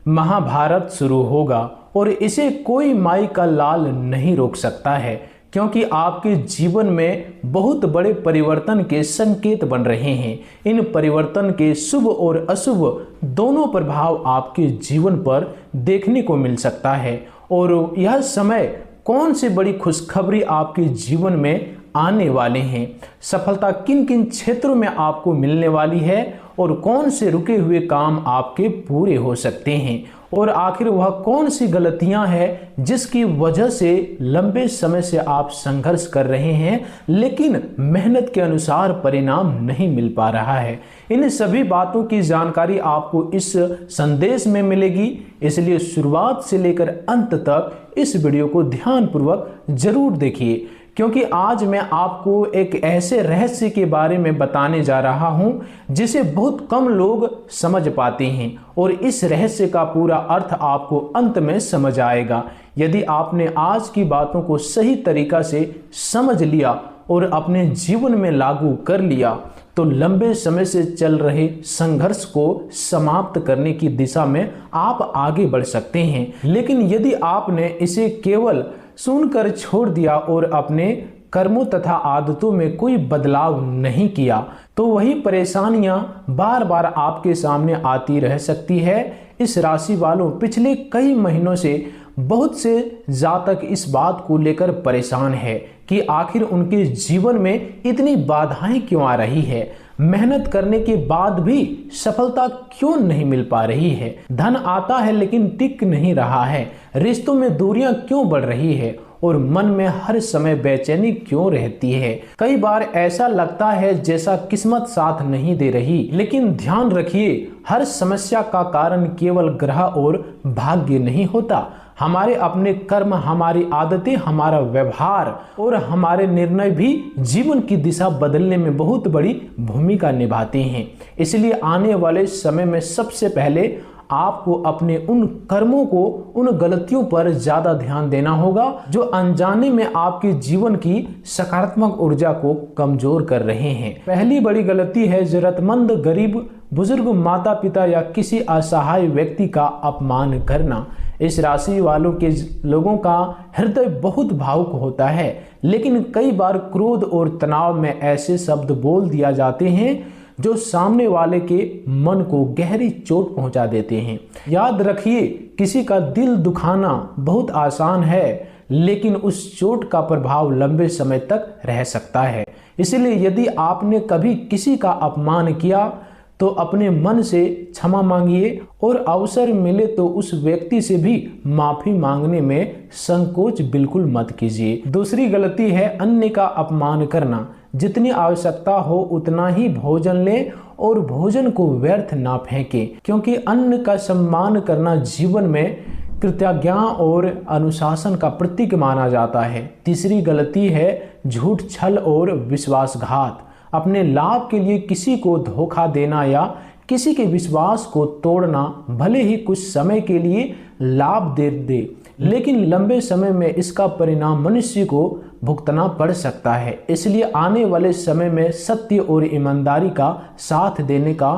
महाभारत शुरू होगा और इसे कोई माई का लाल नहीं रोक सकता है, क्योंकि आपके जीवन में बहुत बड़े परिवर्तन के संकेत बन रहे हैं। इन परिवर्तन के शुभ और अशुभ दोनों प्रभाव आपके जीवन पर देखने को मिल सकता है। और यह समय कौन सी बड़ी खुशखबरी आपके जीवन में आने वाले हैं, सफलता किन किन क्षेत्रों में आपको मिलने वाली है और कौन से रुके हुए काम आपके पूरे हो सकते हैं, और आखिर वह कौन सी गलतियां हैं जिसकी वजह से लंबे समय से आप संघर्ष कर रहे हैं लेकिन मेहनत के अनुसार परिणाम नहीं मिल पा रहा है। इन सभी बातों की जानकारी आपको इस संदेश में मिलेगी, इसलिए शुरुआत से लेकर अंत तक इस वीडियो को ध्यानपूर्वक जरूर देखिए, क्योंकि आज मैं आपको एक ऐसे रहस्य के बारे में बताने जा रहा हूं जिसे बहुत कम लोग समझ पाते हैं, और इस रहस्य का पूरा अर्थ आपको अंत में समझ आएगा। यदि आपने आज की बातों को सही तरीका से समझ लिया और अपने जीवन में लागू कर लिया तो लंबे समय से चल रहे संघर्ष को समाप्त करने की दिशा में आप आगे बढ़ सकते हैं। लेकिन यदि आपने इसे केवल सुनकर छोड़ दिया और अपने कर्मों तथा आदतों में कोई बदलाव नहीं किया तो वही परेशानियां बार बार आपके सामने आती रह सकती है। इस राशि वालों पिछले कई महीनों से बहुत से जातक इस बात को लेकर परेशान है कि आखिर उनके जीवन में इतनी बाधाएं क्यों आ रही है, मेहनत करने के बाद भी सफलता क्यों नहीं मिल पा रही है, धन आता है लेकिन टिक नहीं रहा है, रिश्तों में दूरियां क्यों बढ़ रही है और मन में हर समय बेचैनी क्यों रहती है। कई बार ऐसा लगता है जैसा किस्मत साथ नहीं दे रही, लेकिन ध्यान रखिए हर समस्या का कारण केवल ग्रह और भाग्य नहीं होता। हमारे अपने कर्म, हमारी आदतें, हमारा व्यवहार और हमारे निर्णय भी जीवन की दिशा बदलने में बहुत बड़ी भूमिका निभाते हैं। इसलिए आने वाले समय में सबसे पहले आपको अपने उन कर्मों को, उन गलतियों पर ज्यादा ध्यान देना होगा जो अनजाने में आपके जीवन की सकारात्मक ऊर्जा को कमजोर कर रहे हैं। पहली बड़ी गलती है जरूरतमंद, गरीब, बुजुर्ग, माता पिता या किसी असहाय व्यक्ति का अपमान करना। इस राशि वालों के लोगों का हृदय बहुत भावुक होता है, लेकिन कई बार क्रोध और तनाव में ऐसे शब्द बोल दिया जाते हैं जो सामने वाले के मन को गहरी चोट पहुंचा देते हैं। याद रखिए, किसी का दिल दुखाना बहुत आसान है, लेकिन उस चोट का प्रभाव लंबे समय तक रह सकता है। इसलिए यदि आपने कभी किसी का अपमान किया तो अपने मन से क्षमा मांगिए और अवसर मिले तो उस व्यक्ति से भी माफी मांगने में संकोच बिल्कुल मत कीजिए। दूसरी गलती है अन्य का अपमान करना। जितनी आवश्यकता हो उतना ही भोजन लें और भोजन को व्यर्थ ना फेंकें, क्योंकि अन्न का सम्मान करना जीवन में कृतज्ञता और अनुशासन का प्रतीक माना जाता है। तीसरी गलती है झूठ, छल और विश्वासघात। अपने लाभ के लिए किसी को धोखा देना या किसी के विश्वास को तोड़ना भले ही कुछ समय के लिए लाभ दे, लेकिन लंबे समय में इसका परिणाम मनुष्य को भुगतना पड़ सकता है। इसलिए आने वाले समय में सत्य और ईमानदारी का साथ देने का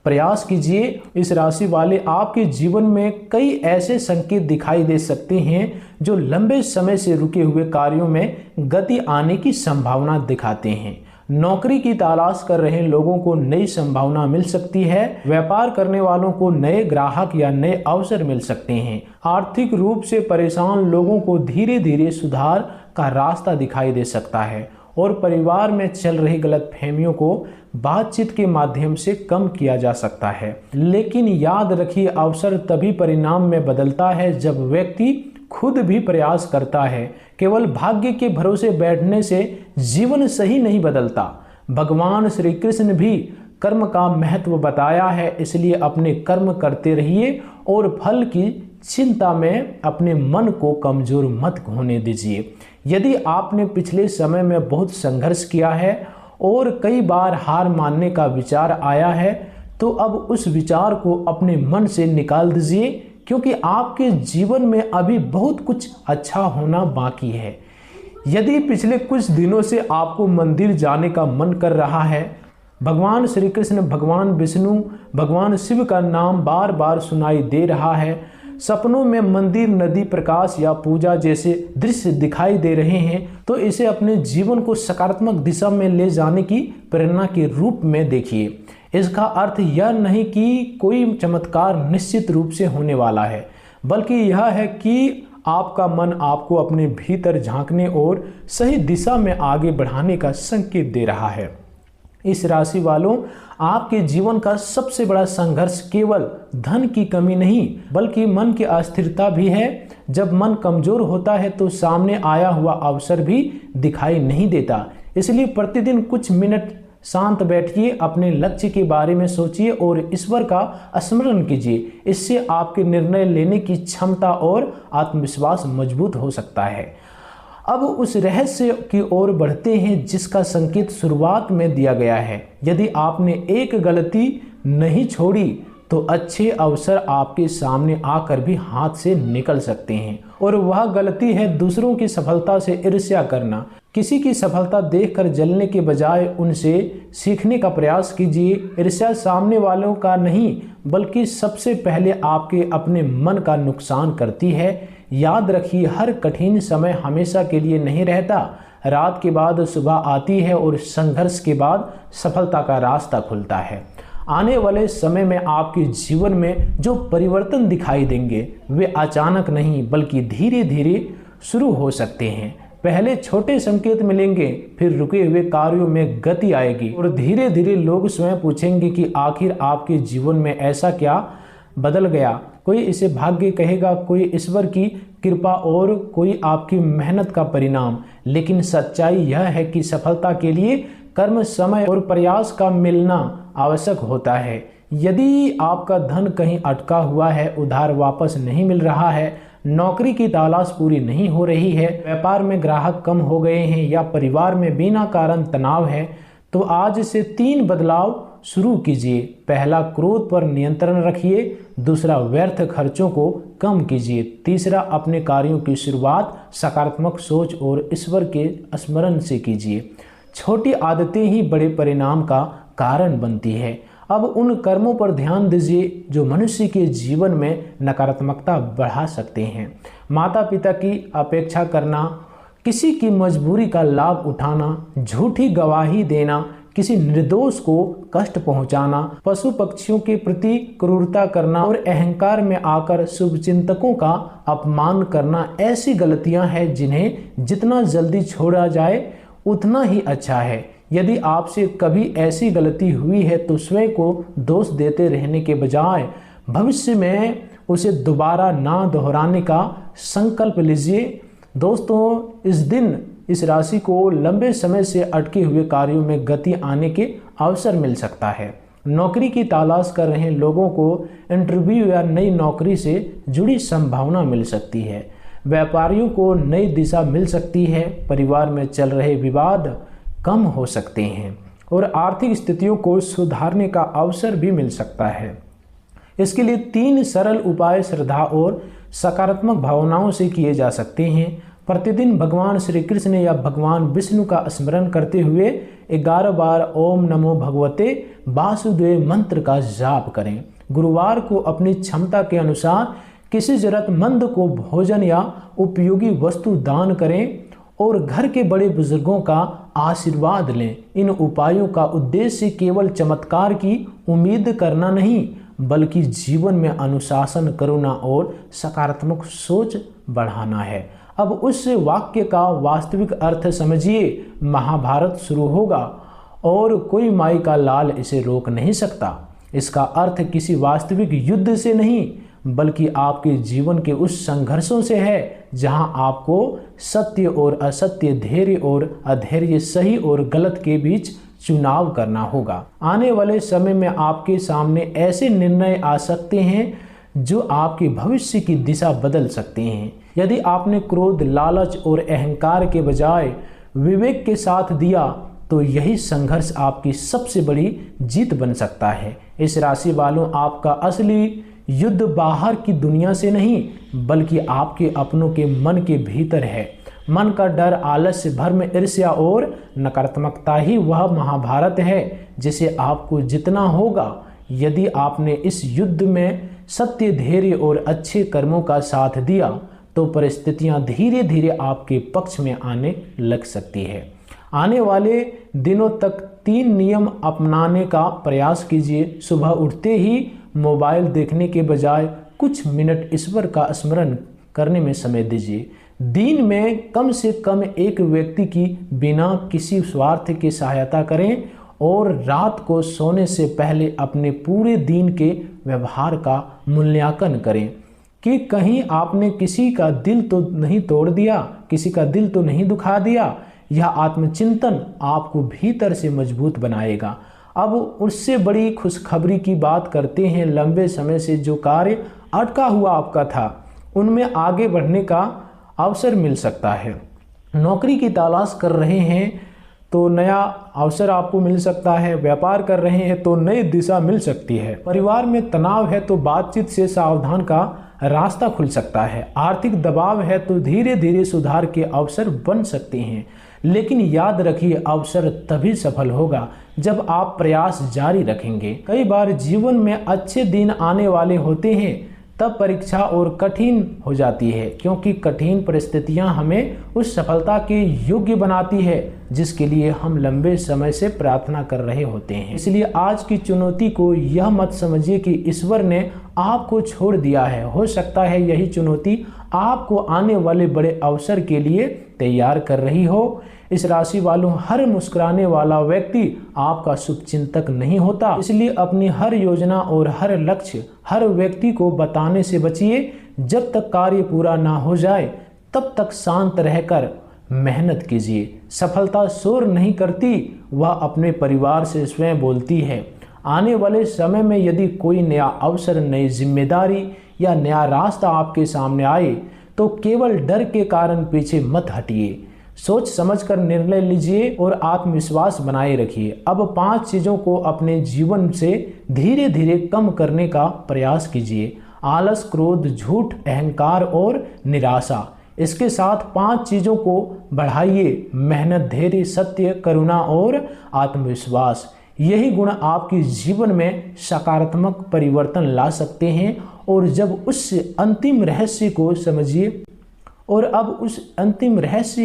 प्रयास कीजिए। इस राशि वाले आपके जीवन में कई ऐसे संकेत दिखाई दे सकते हैं जो लंबे समय से रुके हुए कार्यों में गति आने की संभावना दिखाते हैं। नौकरी की तलाश कर रहे लोगों को नई संभावना मिल सकती है। व्यापार करने वालों को नए ग्राहक या नए अवसर मिल सकते हैं। आर्थिक रूप से परेशान लोगों को धीरे धीरे सुधार का रास्ता दिखाई दे सकता है, और परिवार में चल रही गलतफहमियों को बातचीत के माध्यम से कम किया जा सकता है। लेकिन याद रखिए, अवसर तभी परिणाम में बदलता है जब व्यक्ति खुद भी प्रयास करता है। केवल भाग्य के भरोसे बैठने से जीवन सही नहीं बदलता। भगवान श्री कृष्ण भी कर्म का महत्व बताया है, इसलिए अपने कर्म करते रहिए और फल की चिंता में अपने मन को कमजोर मत होने दीजिए। यदि आपने पिछले समय में बहुत संघर्ष किया है और कई बार हार मानने का विचार आया है, तो अब उस विचार को अपने मन से निकाल दीजिए, क्योंकि आपके जीवन में अभी बहुत कुछ अच्छा होना बाकी है। यदि पिछले कुछ दिनों से आपको मंदिर जाने का मन कर रहा है भगवान श्री कृष्ण, भगवान विष्णु, भगवान शिव का नाम बार बार सुनाई दे रहा है। सपनों में मंदिर, नदी, प्रकाश या पूजा जैसे दृश्य दिखाई दे रहे हैं तो इसे अपने जीवन को सकारात्मक दिशा में ले जाने की प्रेरणा के रूप में देखिए। इसका अर्थ यह नहीं कि कोई चमत्कार निश्चित रूप से होने वाला है, बल्कि यह है कि आपका मन आपको अपने भीतर झांकने और सही दिशा में आगे बढ़ाने का संकेत दे रहा है। इस राशि वालों, आपके जीवन का सबसे बड़ा संघर्ष केवल धन की कमी नहीं बल्कि मन की अस्थिरता भी है। जब मन कमजोर होता है तो सामने आया हुआ अवसर भी दिखाई नहीं देता। इसलिए प्रतिदिन कुछ मिनट शांत बैठिए, अपने लक्ष्य के बारे में सोचिए और ईश्वर का स्मरण कीजिए। इससे आपके निर्णय लेने की क्षमता और आत्मविश्वास मजबूत हो सकता है। अब उस रहस्य की ओर बढ़ते हैं जिसका संकेत शुरुआत में दिया गया है। यदि आपने एक गलती नहीं छोड़ी तो अच्छे अवसर आपके सामने आकर भी हाथ से निकल सकते हैं, और वह गलती है दूसरों की सफलता से ईर्ष्या करना। किसी की सफलता देखकर जलने के बजाय उनसे सीखने का प्रयास कीजिए। ईर्ष्या सामने वालों का नहीं बल्कि सबसे पहले आपके अपने मन का नुकसान करती है। याद रखिए, हर कठिन समय हमेशा के लिए नहीं रहता। रात के बाद सुबह आती है और संघर्ष के बाद सफलता का रास्ता खुलता है। आने वाले समय में आपके जीवन में जो परिवर्तन दिखाई देंगे वे अचानक नहीं बल्कि धीरे धीरे शुरू हो सकते हैं। पहले छोटे संकेत मिलेंगे, फिर रुके हुए कार्यों में गति आएगी और धीरे धीरे लोग स्वयं पूछेंगे कि आखिर आपके जीवन में ऐसा क्या बदल गया। कोई इसे भाग्य कहेगा, कोई ईश्वर की कृपा और कोई आपकी मेहनत का परिणाम। लेकिन सच्चाई यह है कि सफलता के लिए कर्म, समय और प्रयास का मिलना आवश्यक होता है। यदि आपका धन कहीं अटका हुआ है, उधार वापस नहीं मिल रहा है, नौकरी की तलाश पूरी नहीं हो रही है, व्यापार में ग्राहक कम हो गए हैं या परिवार में बिना कारण तनाव है, तो आज से 3 बदलाव शुरू कीजिए। पहला, क्रोध पर नियंत्रण रखिए। दूसरा, व्यर्थ खर्चों को कम कीजिए। तीसरा, अपने कार्यों की शुरुआत सकारात्मक सोच और ईश्वर के स्मरण से कीजिए। छोटी आदतें ही बड़े परिणाम का कारण बनती है। अब उन कर्मों पर ध्यान दीजिए जो मनुष्य के जीवन में नकारात्मकता बढ़ा सकते हैं। माता पिता की अपेक्षा करना, किसी की मजबूरी का लाभ उठाना, झूठी गवाही देना, किसी निर्दोष को कष्ट पहुंचाना, पशु पक्षियों के प्रति क्रूरता करना और अहंकार में आकर शुभचिंतकों का अपमान करना ऐसी गलतियां हैं जिन्हें जितना जल्दी छोड़ा जाए उतना ही अच्छा है। यदि आपसे कभी ऐसी गलती हुई है तो स्वयं को दोष देते रहने के बजाय भविष्य में उसे दोबारा ना दोहराने का संकल्प लीजिए। दोस्तों, इस दिन इस राशि को लंबे समय से अटके हुए कार्यों में गति आने के अवसर मिल सकता है। नौकरी की तलाश कर रहे लोगों को इंटरव्यू या नई नौकरी से जुड़ी संभावना मिल सकती है। व्यापारियों को नई दिशा मिल सकती है। परिवार में चल रहे विवाद कम हो सकते हैं और आर्थिक स्थितियों को सुधारने का अवसर भी मिल सकता है। इसके लिए 3 सरल उपाय श्रद्धा और सकारात्मक भावनाओं से किए जा सकते हैं। प्रतिदिन भगवान श्री कृष्ण या भगवान विष्णु का स्मरण करते हुए 11 बार ओम नमो भगवते वासुदेव मंत्र का जाप करें। गुरुवार को अपनी क्षमता के अनुसार किसी जरूरतमंद को भोजन या उपयोगी वस्तु दान करें और घर के बड़े बुजुर्गों का आशीर्वाद लें। इन उपायों का उद्देश्य केवल चमत्कार की उम्मीद करना नहीं बल्कि जीवन में अनुशासन, करुणा और सकारात्मक सोच बढ़ाना है। अब उस वाक्य का वास्तविक अर्थ समझिए। महाभारत शुरू होगा और कोई माई का लाल इसे रोक नहीं सकता। इसका अर्थ किसी वास्तविक युद्ध से नहीं बल्कि आपके जीवन के उस संघर्षों से है जहां आपको सत्य और असत्य, धैर्य और अधैर्य, सही और गलत के बीच चुनाव करना होगा। आने वाले समय में आपके सामने ऐसे निर्णय आ सकते हैं जो आपके भविष्य की दिशा बदल सकते हैं। यदि आपने क्रोध, लालच और अहंकार के बजाय विवेक के साथ दिया तो यही संघर्ष आपकी सबसे बड़ी जीत बन सकता है। इस राशि वालों, आपका असली युद्ध बाहर की दुनिया से नहीं बल्कि आपके अपनों के मन के भीतर है। मन का डर, आलस्य, भ्रम, ईर्ष्या और नकारात्मकता ही वह महाभारत है जिसे आपको जीतना होगा। यदि आपने इस युद्ध में सत्य, धैर्य और अच्छे कर्मों का साथ दिया तो परिस्थितियां धीरे धीरे आपके पक्ष में आने लग सकती है। आने वाले दिनों तक 3 नियम अपनाने का प्रयास कीजिए। सुबह उठते ही मोबाइल देखने के बजाय कुछ मिनट ईश्वर का स्मरण करने में समय दीजिए। दिन में कम से कम एक व्यक्ति की बिना किसी स्वार्थ की सहायता करें और रात को सोने से पहले अपने पूरे दिन के व्यवहार का मूल्यांकन करें कि कहीं आपने किसी का दिल तो नहीं तोड़ दिया, किसी का दिल तो नहीं दुखा दिया। यह आत्मचिंतन आपको भीतर से मजबूत बनाएगा। अब उससे बड़ी खुशखबरी की बात करते हैं। लंबे समय से जो कार्य अटका हुआ आपका था उनमें आगे बढ़ने का अवसर मिल सकता है। नौकरी की तलाश कर रहे हैं तो नया अवसर आपको मिल सकता है। व्यापार कर रहे हैं तो नई दिशा मिल सकती है। परिवार में तनाव है तो बातचीत से सावधान का रास्ता खुल सकता है। आर्थिक दबाव है तो धीरे धीरे सुधार के अवसर बन सकते हैं। लेकिन याद रखिए, अवसर तभी सफल होगा जब आप प्रयास जारी रखेंगे। कई बार जीवन में अच्छे दिन आने वाले होते हैं तब परीक्षा और कठिन हो जाती है, क्योंकि कठिन परिस्थितियां हमें उस सफलता के योग्य बनाती है जिसके लिए हम लंबे समय से प्रार्थना कर रहे होते हैं। इसलिए आज की चुनौती को यह मत समझिए कि ईश्वर ने आपको छोड़ दिया है। हो सकता है यही चुनौती आपको आने वाले बड़े अवसर के लिए तैयार कर रही हो। इस राशि वालों, हर मुस्कुराने वाला व्यक्ति आपका शुभचिंतक नहीं होता। इसलिए अपनी हर योजना और हर लक्ष्य हर व्यक्ति को बताने से बचिए। जब तक कार्य पूरा ना हो जाए तब तक शांत रहकर मेहनत कीजिए। सफलता शोर नहीं करती, वह अपने परिवार से स्वयं बोलती है। आने वाले समय में यदि कोई नया अवसर, नई जिम्मेदारी या नया रास्ता आपके सामने आए तो केवल डर के कारण पीछे मत हटिए। सोच समझकर निर्णय लीजिए और आत्मविश्वास बनाए रखिए। अब 5 चीज़ों को अपने जीवन से धीरे धीरे कम करने का प्रयास कीजिए। आलस, क्रोध, झूठ, अहंकार और निराशा। इसके साथ 5 चीज़ों को बढ़ाइए: मेहनत, धैर्य, सत्य, करुणा और आत्मविश्वास। यही गुण आपके जीवन में सकारात्मक परिवर्तन ला सकते हैं। और जब उस अंतिम रहस्य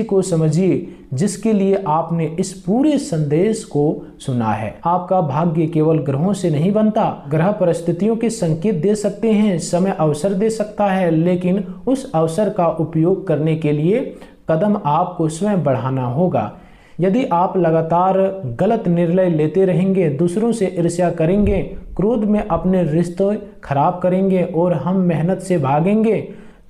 को समझिए जिसके लिए आपने इस पूरे संदेश को सुना है। आपका भाग्य केवल ग्रहों से नहीं बनता। ग्रह परिस्थितियों के संकेत दे सकते हैं, समय अवसर दे सकता है, लेकिन उस अवसर का उपयोग करने के लिए कदम आपको स्वयं बढ़ाना होगा। यदि आप लगातार गलत निर्णय लेते रहेंगे, दूसरों से ईर्ष्या करेंगे, क्रोध में अपने रिश्ते खराब करेंगे और हम मेहनत से भागेंगे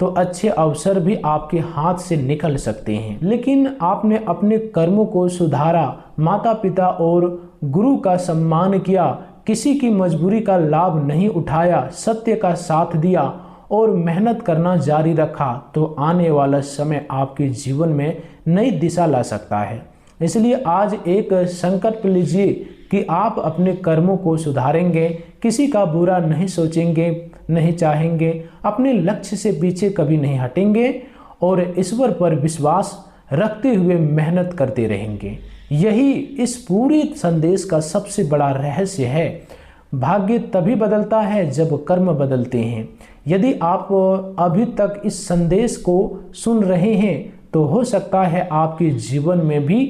तो अच्छे अवसर भी आपके हाथ से निकल सकते हैं। लेकिन आपने अपने कर्मों को सुधारा, माता पिता और गुरु का सम्मान किया, किसी की मजबूरी का लाभ नहीं उठाया, सत्य का साथ दिया और मेहनत करना जारी रखा तो आने वाला समय आपके जीवन में नई दिशा ला सकता है। इसलिए आज एक संकल्प लीजिए कि आप अपने कर्मों को सुधारेंगे, किसी का बुरा नहीं सोचेंगे, नहीं चाहेंगे, अपने लक्ष्य से पीछे कभी नहीं हटेंगे और ईश्वर पर विश्वास रखते हुए मेहनत करते रहेंगे। यही इस पूरे संदेश का सबसे बड़ा रहस्य है। भाग्य तभी बदलता है जब कर्म बदलते हैं। यदि आप अभी तक इस संदेश को सुन रहे हैं तो हो सकता है आपके जीवन में भी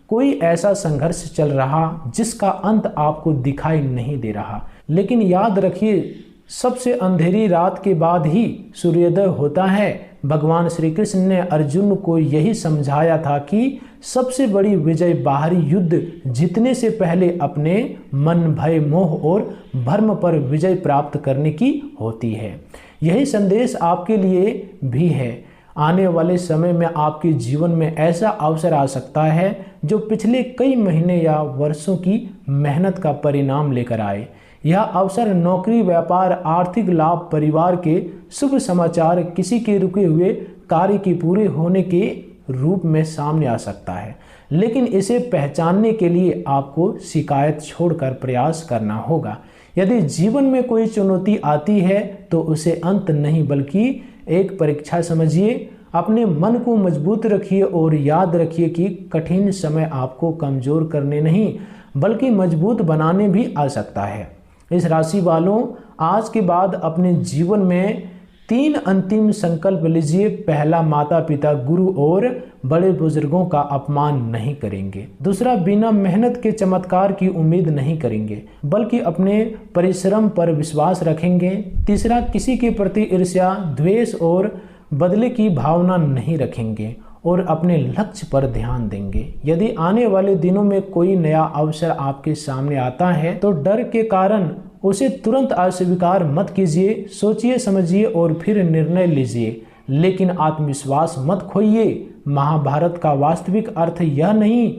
कोई ऐसा संघर्ष चल रहा जिसका अंत आपको दिखाई नहीं दे रहा। लेकिन याद रखिए, सबसे अंधेरी रात के बाद ही सूर्योदय होता है। भगवान श्री कृष्ण ने अर्जुन को यही समझाया था कि सबसे बड़ी विजय बाहरी युद्ध जीतने से पहले अपने मन, भय, मोह और भ्रम पर विजय प्राप्त करने की होती है। यही संदेश आपके लिए भी है। आने वाले समय में आपके जीवन में ऐसा अवसर आ सकता है जो पिछले कई महीने या वर्षों की मेहनत का परिणाम लेकर आए। यह अवसर नौकरी, व्यापार, आर्थिक लाभ, परिवार के शुभ समाचार, किसी के रुके हुए कार्य के पूरे होने के रूप में सामने आ सकता है। लेकिन इसे पहचानने के लिए आपको शिकायत छोड़कर प्रयास करना होगा। यदि जीवन में कोई चुनौती आती है तो उसे अंत नहीं बल्कि एक परीक्षा समझिए। अपने मन को मजबूत रखिए और याद रखिए कि कठिन समय आपको कमज़ोर करने नहीं बल्कि मजबूत बनाने भी आ सकता है। इस राशि वालों, आज के बाद अपने जीवन में 3 अंतिम संकल्प लीजिए। पहला, माता पिता, गुरु और बड़े बुजुर्गों का अपमान नहीं करेंगे। दूसरा, बिना मेहनत के चमत्कार की उम्मीद नहीं करेंगे बल्कि अपने परिश्रम पर विश्वास रखेंगे। तीसरा, किसी के प्रति ईर्ष्या, द्वेष और बदले की भावना नहीं रखेंगे और अपने लक्ष्य पर ध्यान देंगे। यदि आने वाले दिनों में कोई नया अवसर आपके सामने आता है तो डर के कारण उसे तुरंत अस्वीकार मत कीजिए। सोचिए समझिए और फिर निर्णय लीजिए, लेकिन आत्मविश्वास मत खोइए। महाभारत का वास्तविक अर्थ यह नहीं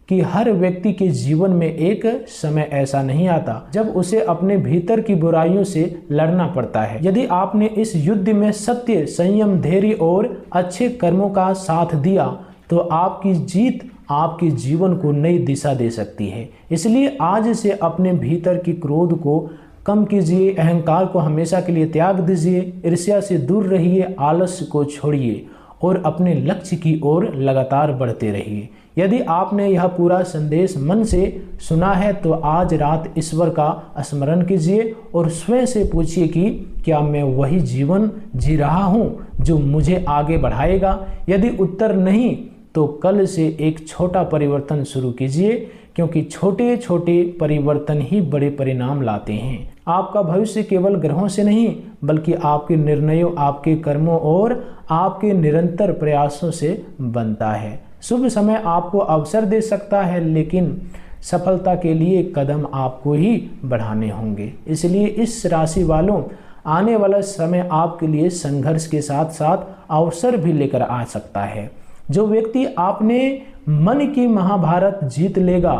कि हर व्यक्ति के जीवन में एक समय ऐसा नहीं आता जब उसे अपने भीतर की बुराइयों से लड़ना पड़ता है। यदि आपने इस युद्ध में सत्य, संयम, धैर्य और अच्छे कर्मों का साथ दिया तो आपकी जीत आपके जीवन को नई दिशा दे सकती है। इसलिए आज से अपने भीतर की क्रोध को कम कीजिए, अहंकार को हमेशा के लिए त्याग दीजिए, ईर्ष्या से दूर रहिए, आलस्य को छोड़िए और अपने लक्ष्य की ओर लगातार बढ़ते रहिए। यदि आपने यह पूरा संदेश मन से सुना है तो आज रात ईश्वर का स्मरण कीजिए और स्वयं से पूछिए कि क्या मैं वही जीवन जी रहा हूँ जो मुझे आगे बढ़ाएगा। यदि उत्तर नहीं तो कल से एक छोटा परिवर्तन शुरू कीजिए, क्योंकि छोटे छोटे परिवर्तन ही बड़े परिणाम लाते हैं। आपका भविष्य केवल ग्रहों से नहीं बल्कि आपके निर्णयों, आपके कर्मों और आपके निरंतर प्रयासों से बनता है। शुभ समय आपको अवसर दे सकता है, लेकिन सफलता के लिए कदम आपको ही बढ़ाने होंगे। इसलिए इस राशि वालों, आने वाला समय आपके लिए संघर्ष के साथ साथ अवसर भी लेकर आ सकता है। जो व्यक्ति आपने मन की महाभारत जीत लेगा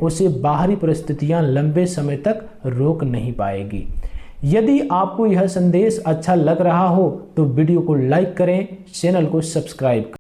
उसे बाहरी परिस्थितियां लंबे समय तक रोक नहीं पाएगी। यदि आपको यह संदेश अच्छा लग रहा हो तो वीडियो को लाइक करें, चैनल को सब्सक्राइब करें।